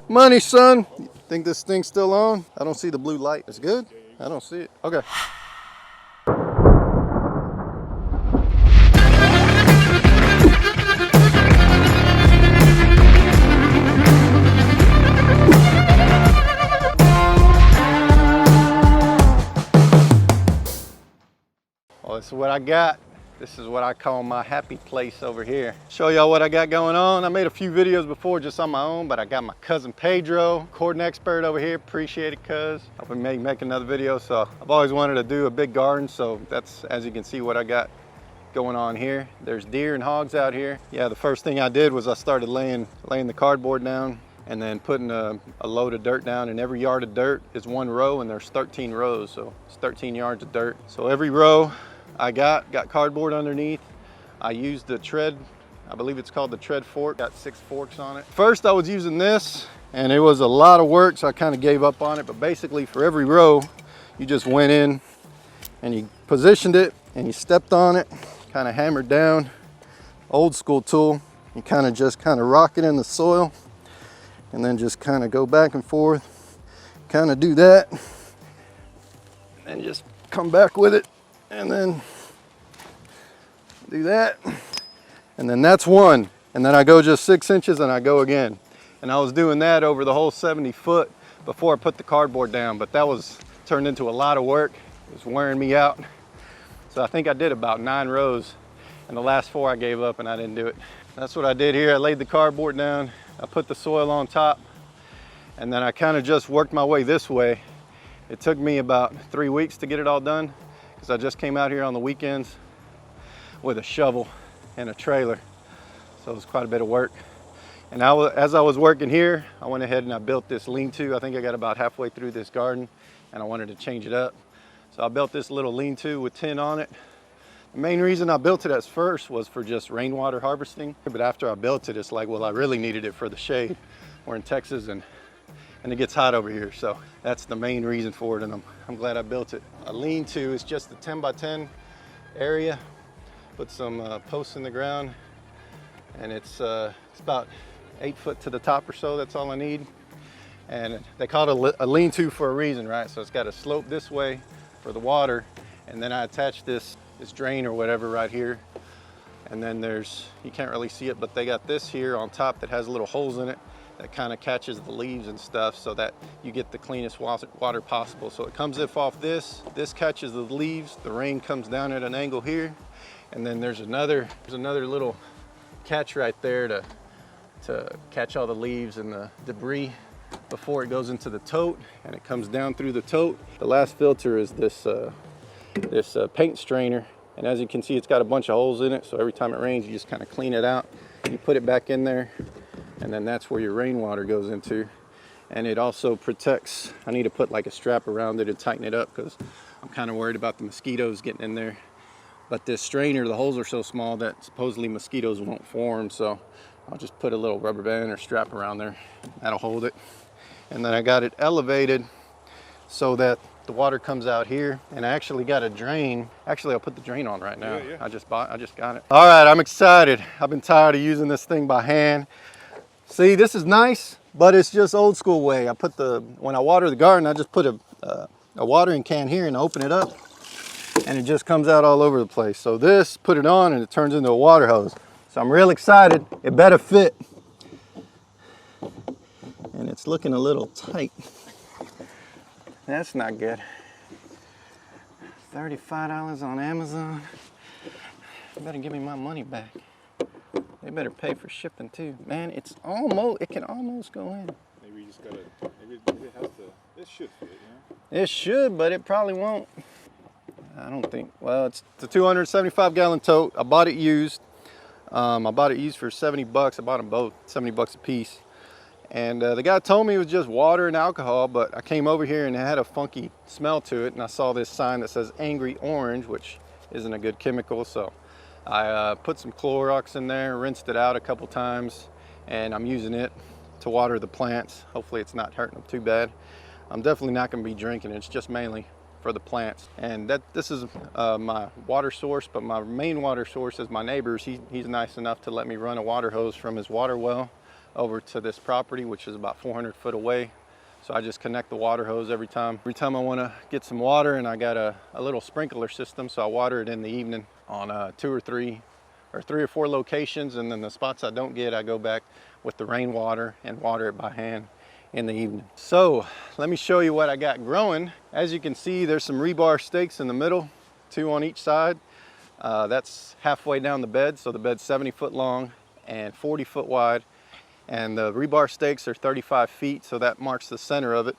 Money, son. You think this thing's still on? I don't see the blue light. It's good? I don't see it. Okay. Well, this is what I got. This is what I call my happy place over here. Show y'all what I got going on. I made a few videos before just on my own, but I got my cousin Pedro, cordon expert over here. Appreciate it, cuz. I'll be make another video. So I've always wanted to do a big garden. So that's, as you can see, what I got going on here. There's deer and hogs out here. Yeah, the first thing I did was I started laying the cardboard down and then putting a load of dirt down, and every yard of dirt is one row, and there's 13 rows. So it's 13 yards of dirt. So every row I got cardboard underneath. I used the tread, I believe it's called the tread fork, got 6 forks on it. First I was using this and it was a lot of work, so I kind of gave up on it. But basically for every row, you just went in and you positioned it and you stepped on it, kind of hammered down, old school tool. You kind of rock it in the soil and then just kind of go back and forth, kind of do that and just come back with it. And then do that, and then that's one, and then I go just 6 inches and I go again. And I was doing that over the whole 70 foot before I put the cardboard down, but that was turned into a lot of work. It was wearing me out. So I think I did about 9 rows, and the last 4 I gave up and I didn't do it. That's what I did here. I laid the cardboard down, I put the soil on top, and then I kind of just worked my way this way. It took me about 3 weeks to get it all done, because I just came out here on the weekends with a shovel and a trailer. So it was quite a bit of work. And as I was working here, I went ahead and I built this lean-to. I think I got about halfway through this garden and I wanted to change it up. So I built this little lean-to with tin on it. The main reason I built it at first was for just rainwater harvesting. But after I built it, it's like, well, I really needed it for the shade. We're in Texas and it gets hot over here. So that's the main reason for it, and I'm glad I built it. A lean-to is just a 10 by 10 area. Put some posts in the ground, and it's about 8 foot to the top or so. That's all I need. And they call it a lean-to for a reason, right? So it's got a slope this way for the water, and then I attach this drain or whatever right here. And then you can't really see it, but they got this here on top that has little holes in it that kind of catches the leaves and stuff, so that you get the cleanest water possible. So it comes off this catches the leaves, the rain comes down at an angle here, and then there's another little catch right there to catch all the leaves and the debris before it goes into the tote, and it comes down through the tote. The last filter is this paint strainer, and as you can see, it's got a bunch of holes in it, so every time it rains you just kind of clean it out, you put it back in there, and then that's where your rainwater goes into. And it also protects, I need to put like a strap around it and tighten it up because I'm kind of worried about the mosquitoes getting in there. But this strainer, the holes are so small that supposedly mosquitoes won't form, so I'll just put a little rubber band or strap around there. That'll hold it. And then I got it elevated so that the water comes out here, and I actually got a drain. Actually, I'll put the drain on right now. Yeah. I just got it. All right, I'm excited. I've been tired of using this thing by hand. See, this is nice, but it's just old school way. When I water the garden, I just put a watering can here and open it up, and it just comes out all over the place. So this, put it on and it turns into a water hose. So I'm real excited. It better fit. And it's looking a little tight. That's not good. $35 on Amazon. You better give me my money back. They better pay for shipping too. Man, it can almost go in. Maybe you just gotta, maybe it has to, it should fit, you know? It should, but it probably won't. I don't think, well, it's a 275 gallon tote. I bought it used. I bought it used for 70 bucks. I bought them both, 70 bucks a piece. And the guy told me it was just water and alcohol, but I came over here and it had a funky smell to it, and I saw this sign that says Angry Orange, which isn't a good chemical, so I put some Clorox in there, rinsed it out a couple times, and I'm using it to water the plants. Hopefully it's not hurting them too bad. I'm definitely not going to be drinking it. It's just mainly for the plants. And this is my water source, but my main water source is my neighbor's. He's nice enough to let me run a water hose from his water well over to this property, which is about 400 foot away. So I just connect the water hose every time I want to get some water, and I got a little sprinkler system, so I water it in the evening on three or four locations, and then the spots I don't get, I go back with the rainwater and water it by hand in the evening. So let me show you what I got growing. As you can see, there's some rebar stakes in the middle, 2 on each side. That's halfway down the bed, so the bed's 70 foot long and 40 foot wide. And the rebar stakes are 35 feet, so that marks the center of it.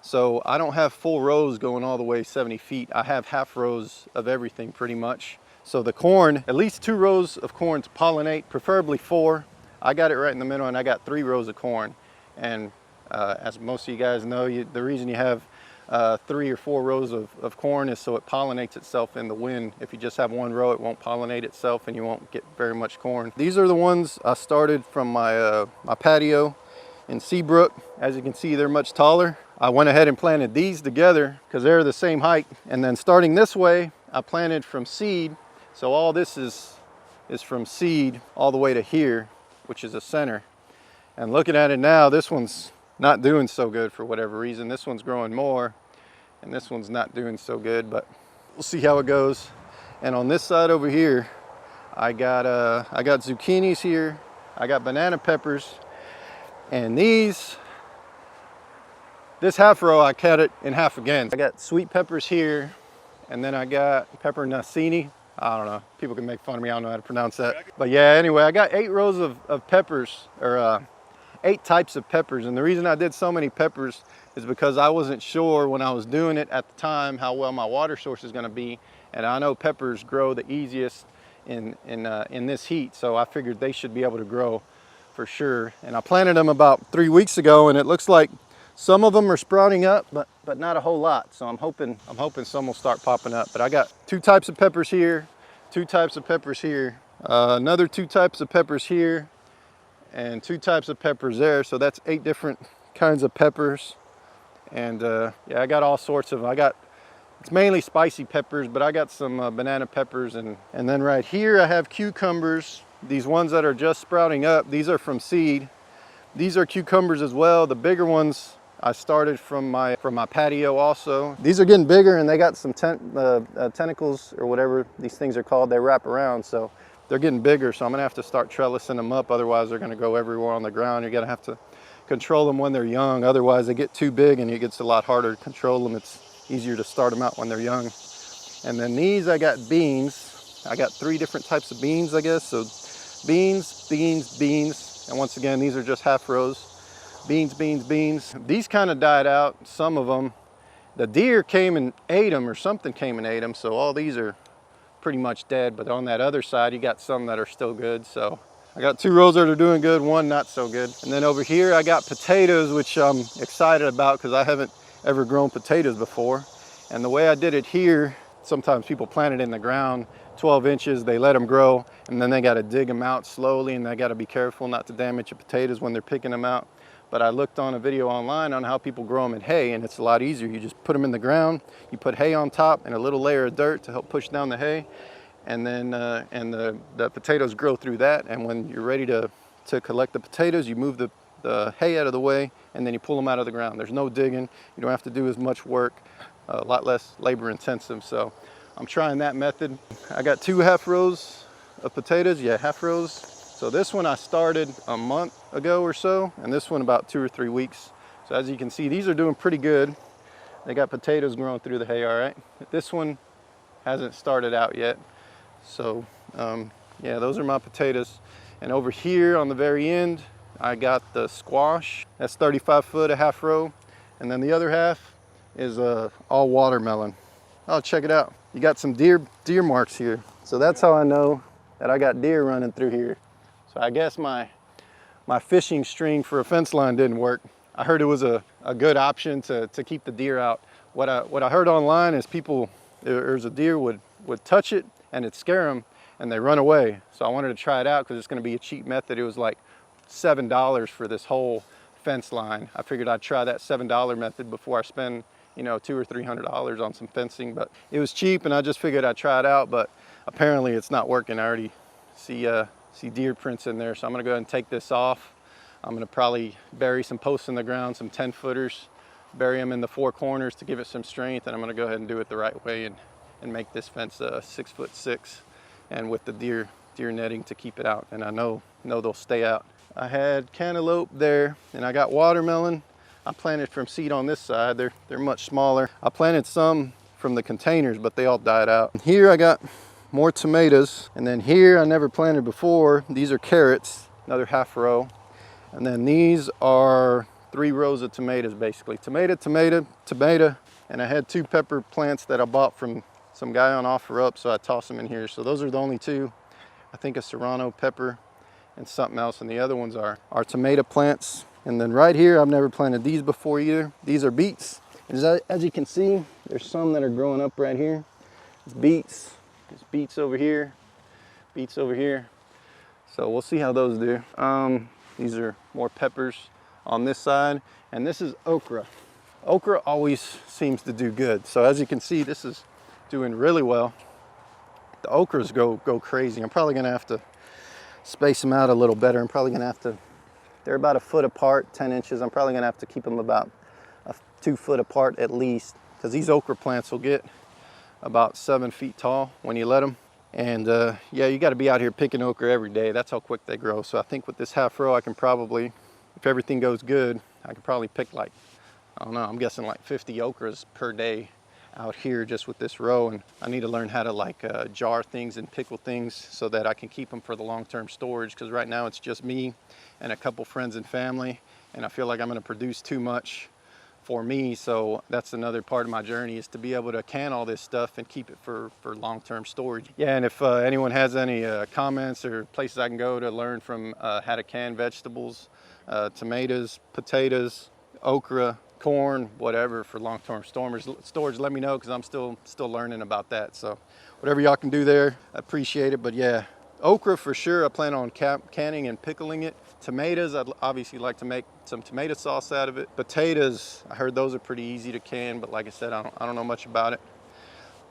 So I don't have full rows going all the way 70 feet. I have half rows of everything pretty much. So the corn, at least 2 rows of corn to pollinate, preferably 4. I got it right in the middle, and I got 3 rows of corn. And as most of you guys know, the reason you have 3 or 4 rows of corn is so it pollinates itself in the wind. If you just have 1 row, it won't pollinate itself and you won't get very much corn. These are the ones I started from my patio in Seabrook. As you can see, they're much taller. I went ahead and planted these together because they're the same height. And then starting this way, I planted from seed. So all this is from seed all the way to here, which is the center. And looking at it now, this one's not doing so good for whatever reason. This one's growing more and this one's not doing so good, but we'll see how it goes. And on this side over here, I got zucchinis here, I got banana peppers, and this half row I cut it in half again. I got sweet peppers here, and then I got pepper nacini. I don't know, people can make fun of me, I don't know how to pronounce that. But yeah, anyway, I got 8 rows of peppers, or 8 types of peppers. And the reason I did so many peppers is because I wasn't sure when I was doing it at the time how well my water source is going to be. And I know peppers grow the easiest in this heat, so I figured they should be able to grow for sure. And I planted them about 3 weeks ago, and it looks like some of them are sprouting up, but not a whole lot. So I'm hoping some will start popping up. But I got 2 types of peppers here, 2 types of peppers here, another 2 types of peppers here, and 2 types of peppers there. So that's 8 different kinds of peppers. And yeah, I got all sorts of, it's mainly spicy peppers, but I got some banana peppers. And then right here I have cucumbers. These ones that are just sprouting up, these are from seed. These are cucumbers as well. The bigger ones I started from my patio also. These are getting bigger, and they got some tentacles or whatever these things are called. They wrap around, so they're getting bigger. So I'm gonna have to start trellising them up. Otherwise they're gonna go everywhere on the ground. You're gonna have to control them when they're young. Otherwise they get too big and it gets a lot harder to control them. It's easier to start them out when they're young. And then these, I got beans. I got 3 different types of beans, I guess. So beans, beans, beans. And once again, these are just half rows. Beans, beans, beans. These kind of died out, some of them. The deer came and ate them, or something came and ate them. So all these are pretty much dead. But on that other side, you got some that are still good. So I got 2 rows that are doing good, 1 not so good. And then over here, I got potatoes, which I'm excited about because I haven't ever grown potatoes before. And the way I did it here, sometimes people plant it in the ground, 12 inches, they let them grow, and then they got to dig them out slowly, and they got to be careful not to damage the potatoes when they're picking them out. But I looked on a video online on how people grow them in hay, and it's a lot easier. You just put them in the ground, you put hay on top and a little layer of dirt to help push down the hay, and then the potatoes grow through that. And when you're ready to collect the potatoes, you move the hay out of the way, and then you pull them out of the ground. There's no digging, you don't have to do as much work, a lot less labor intensive. So I'm trying that method. I got 2 half rows of potatoes, yeah, half rows. So this one I started a month ago or so, and this one about 2 or 3 weeks. So as you can see, these are doing pretty good. They got potatoes growing through the hay, all right. This one hasn't started out yet. So yeah, those are my potatoes. And over here on the very end, I got the squash. That's 35 foot, a half row. And then the other half is all watermelon. Oh, check it out. You got some deer marks here. So that's how I know that I got deer running through here. So I guess my fishing string for a fence line didn't work. I heard it was a good option to keep the deer out. What I heard online is there's a deer would touch it and it'd scare them and they run away. So I wanted to try it out because it's going to be a cheap method. It was like $7 for this whole fence line. I figured I'd try that $7 method before I spend, you know, $200 or $300 on some fencing. But it was cheap and I just figured I'd try it out, but apparently it's not working. I already see deer prints in there, so I'm gonna go ahead and take this off. I'm gonna probably bury some posts in the ground, some 10-footers, bury them in the 4 corners to give it some strength, and I'm gonna go ahead and do it the right way and make this fence 6'6", and with the deer netting to keep it out, and I know they'll stay out. I had cantaloupe there, and I got watermelon. I planted from seed on this side. They're much smaller. I planted some from the containers, but they all died out. Here I got more tomatoes, and then here I never planted before. These are carrots, another half row, and then these are 3 rows of tomatoes, basically. Tomato, tomato, tomato, and I had 2 pepper plants that I bought from some guy on OfferUp, so I tossed them in here. So those are the only 2. I think a serrano pepper and something else, and the other ones are tomato plants. And then right here, I've never planted these before either. These are beets. As you can see, there's some that are growing up right here. It's beets. There's beets over here, beets over here. So we'll see how those do. These are more peppers on this side, and this is okra. Okra always seems to do good. So as you can see, this is doing really well. The okras go crazy. I'm probably gonna have to space them out a little better. I'm probably gonna have to, they're about 1 foot apart, 10 inches. I'm probably gonna have to keep them about 2 foot apart at least, because these okra plants will get about 7 feet tall when you let them. And yeah, you gotta be out here picking okra every day. That's how quick they grow. So I think with this half row, I can probably, if everything goes good, I can probably pick like, I don't know, I'm guessing like 50 okras per day out here just with this row. And I need to learn how to like jar things and pickle things so that I can keep them for the long-term storage, because right now it's just me and a couple friends and family, and I feel like I'm going to produce too much for me. So that's another part of my journey, is to be able to can all this stuff and keep it for long-term storage. Yeah, and if anyone has any comments or places I can go to learn from how to can vegetables, tomatoes, potatoes, okra, corn, whatever, for long-term storage, let me know, because I'm still learning about that. So whatever y'all can do there, I appreciate it. But yeah, okra for sure, I plan on canning and pickling it. Tomatoes, I'd obviously like to make some tomato sauce out of it. Potatoes, I heard those are pretty easy to can, but like I said, I don't know much about it.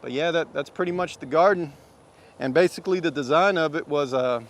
But yeah, that's pretty much the garden. And basically the design of it was, I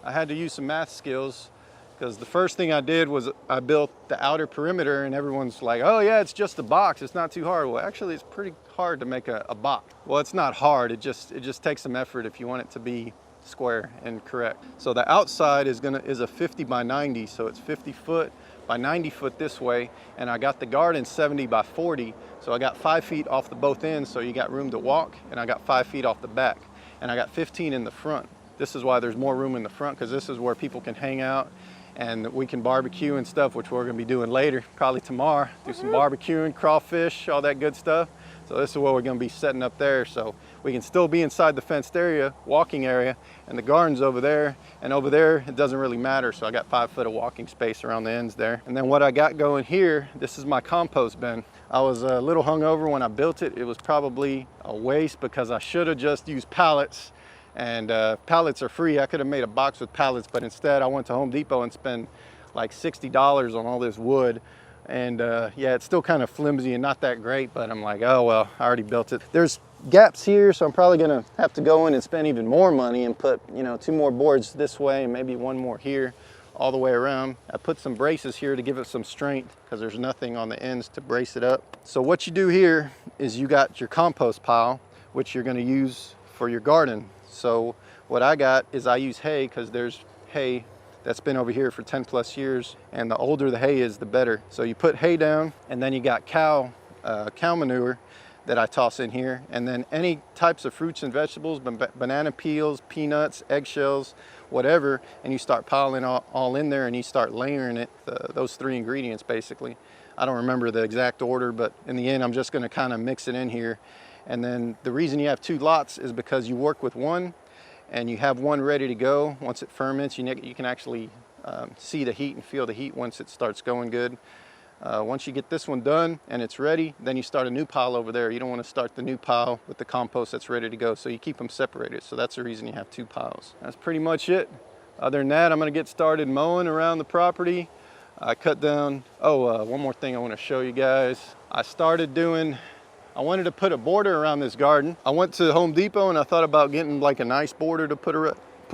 had to use some math skills, because the first thing I did was I built the outer perimeter, and everyone's like, oh yeah, it's just a box, it's not too hard. Well, actually it's pretty hard to make a box. Well, it's not hard, it just takes some effort if you want it to be square and correct. So the outside is a 50 by 90, so it's 50 foot by 90 foot this way, and I got the garden 70 by 40, so I got 5 feet off the both ends, so you got room to walk, and I got 5 feet off the back, and I got 15 in the front. This is why there's more room in the front, because this is where people can hang out and we can barbecue and stuff, which we're gonna be doing later, probably tomorrow. Do some barbecuing, crawfish, all that good stuff. So this is what we're gonna be setting up there, so we can still be inside the fenced area, walking area, and the garden's over there, and over there it doesn't really matter, so I got 5 foot of walking space around the ends there. And then what I got going here, this is my compost bin. I was a little hungover when I built it. It was probably a waste, because I should have just used pallets, and pallets are free. I could have made a box with pallets, but instead I went to Home Depot and spent like $60 on all this wood. And yeah, it's still kind of flimsy and not that great, but I'm like, oh well, I already built it. There's gaps here, so I'm probably gonna have to go in and spend even more money and put, you know, 2 more boards this way and maybe 1 more here, all the way around. I put some braces here to give it some strength, because there's nothing on the ends to brace it up. So what you do here is you got your compost pile, which you're gonna use for your garden. So what I got is I use hay, because there's hay that's been over here for 10 plus years, and the older the hay is, the better. So you put hay down, and then you got cow manure that I toss in here, and then any types of fruits and vegetables, banana peels, peanuts, eggshells, whatever, and you start piling all in there, and you start layering it, those 3 ingredients basically. I don't remember the exact order, but in the end I'm just gonna kind of mix it in here. And then the reason you have 2 lots is because you work with one, and you have one ready to go. Once it ferments, you can actually see the heat and feel the heat once it starts going good. Once you get this one done and it's ready, then you start a new pile over there. You don't want to start the new pile with the compost that's ready to go, so you keep them separated. So that's the reason you have 2 piles. That's pretty much it. Other than that, I'm going to get started mowing around the property. I cut down, one more thing I want to show you guys. I wanted to put a border around this garden. I went to Home Depot and I thought about getting like a nice border to put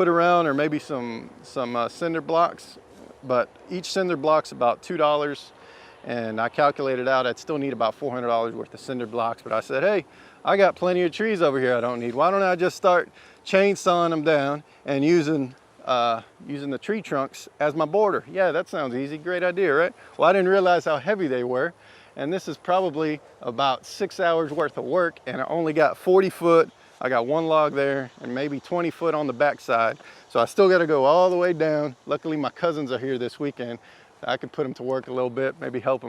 around, or maybe some cinder blocks, but each cinder block's about $2. And I calculated out I'd still need about $400 worth of cinder blocks. But I said, hey, I got plenty of trees over here I don't need. Why don't I just start chainsawing them down and using the tree trunks as my border? Yeah, that sounds easy. Great idea, right? Well, I didn't realize how heavy they were. And this is probably about 6 hours worth of work. And I only got 40 foot. I got one log there and maybe 20 foot on the backside. So I still got to go all the way down. Luckily, my cousins are here this weekend. I could put them to work a little bit, maybe help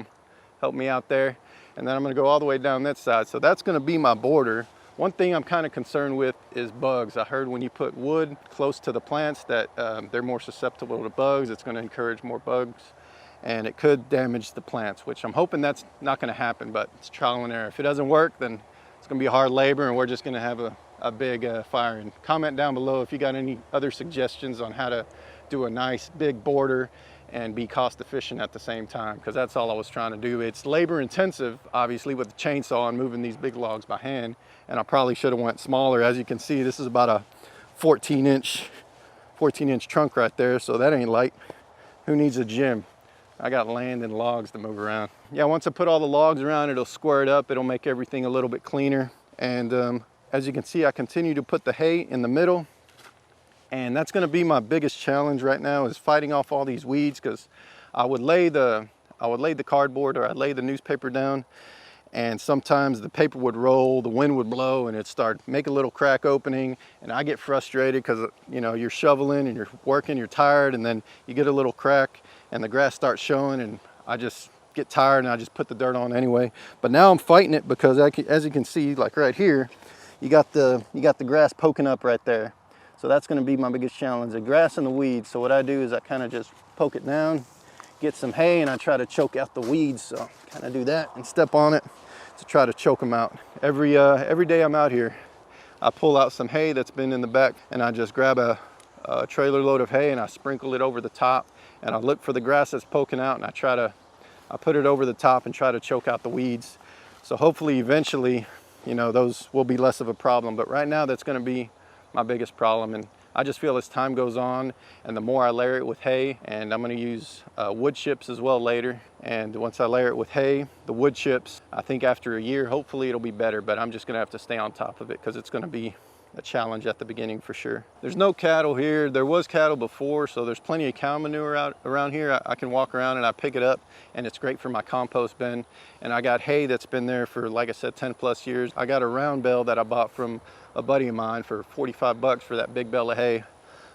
me out there. And then I'm gonna go all the way down that side. So that's gonna be my border. One thing I'm kind of concerned with is bugs. I heard when you put wood close to the plants that they're more susceptible to bugs. It's gonna encourage more bugs and it could damage the plants, which I'm hoping that's not gonna happen, but it's trial and error. If it doesn't work, then it's gonna be hard labor and we're just gonna have a big fire. And comment down below if you got any other suggestions on how to do a nice big border and be cost efficient at the same time, because that's all I was trying to do. It's labor intensive, obviously, with the chainsaw and moving these big logs by hand, and I probably should have went smaller. As you can see, this is about a 14-inch trunk right there, so that ain't light. Who needs a gym? I got land and logs to move around. Yeah, once I put all the logs around, it'll square it up. It'll make everything a little bit cleaner. And as you can see, I continue to put the hay in the middle. And that's gonna be my biggest challenge right now, is fighting off all these weeds, because I would lay the cardboard or I'd lay the newspaper down, and sometimes the paper would roll, the wind would blow, and it'd start make a little crack opening, and I get frustrated because, you know, you're shoveling and you're working, you're tired, and then you get a little crack and the grass starts showing, and I just get tired and I just put the dirt on anyway. But now I'm fighting it because as you can see, like right here, you got the grass poking up right there. So that's going to be my biggest challenge, the grass and the weeds. So what I do is I kind of just poke it down, get some hay, and I try to choke out the weeds. So kind of do that and step on it to try to choke them out. Every day I'm out here, I pull out some hay that's been in the back, and I just grab a trailer load of hay and I sprinkle it over the top, and I look for the grass that's poking out, and I put it over the top and try to choke out the weeds. So hopefully eventually, you know, those will be less of a problem. But right now that's going to be my biggest problem. And I just feel as time goes on and the more I layer it with hay, and I'm going to use wood chips as well later. And once I layer it with hay, the wood chips, I think after a year, hopefully it'll be better, but I'm just going to have to stay on top of it because it's going to be a challenge at the beginning for sure. There's no cattle here. There was cattle before, so there's plenty of cow manure around here. I can walk around and I pick it up, and it's great for my compost bin. And I got hay that's been there for, like I said, 10 plus years. I got a round bale that I bought from a buddy of mine for 45 bucks for that big bale of hay,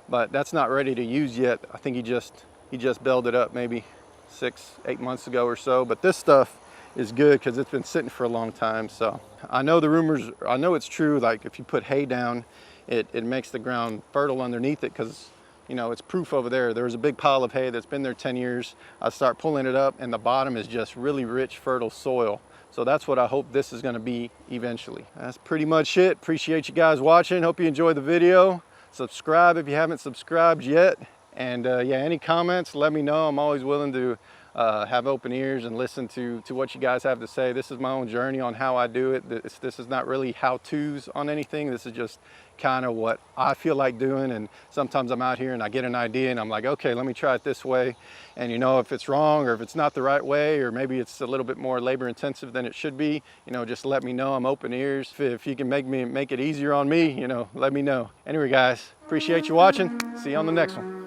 but that's not ready to use yet. I think he just baled it up maybe 6-8 months ago or so. But this stuff is good because it's been sitting for a long time. So I know the rumors, I know it's true, like if you put hay down, it makes the ground fertile underneath it, because, you know, it's proof over there. There was a big pile of hay that's been there 10 years. I start pulling it up and the bottom is just really rich, fertile soil. So that's what I hope this is going to be eventually. That's pretty much it. Appreciate you guys watching. Hope you enjoyed the video. Subscribe if you haven't subscribed yet. And yeah, any comments, let me know. I'm always willing to have open ears and listen to what you guys have to say. This is my own journey on how I do it. This is not really how-tos on anything. This is just kind of what I feel like doing. And sometimes I'm out here and I get an idea and I'm like, okay, let me try it this way. And you know, if it's wrong or if it's not the right way, or maybe it's a little bit more labor intensive than it should be, you know, just let me know. I'm open ears. If you can make it easier on me, you know, let me know. Anyway, guys, appreciate you watching. See you on the next one.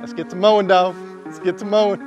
Let's get to mowing, dog. Let's get to mowing.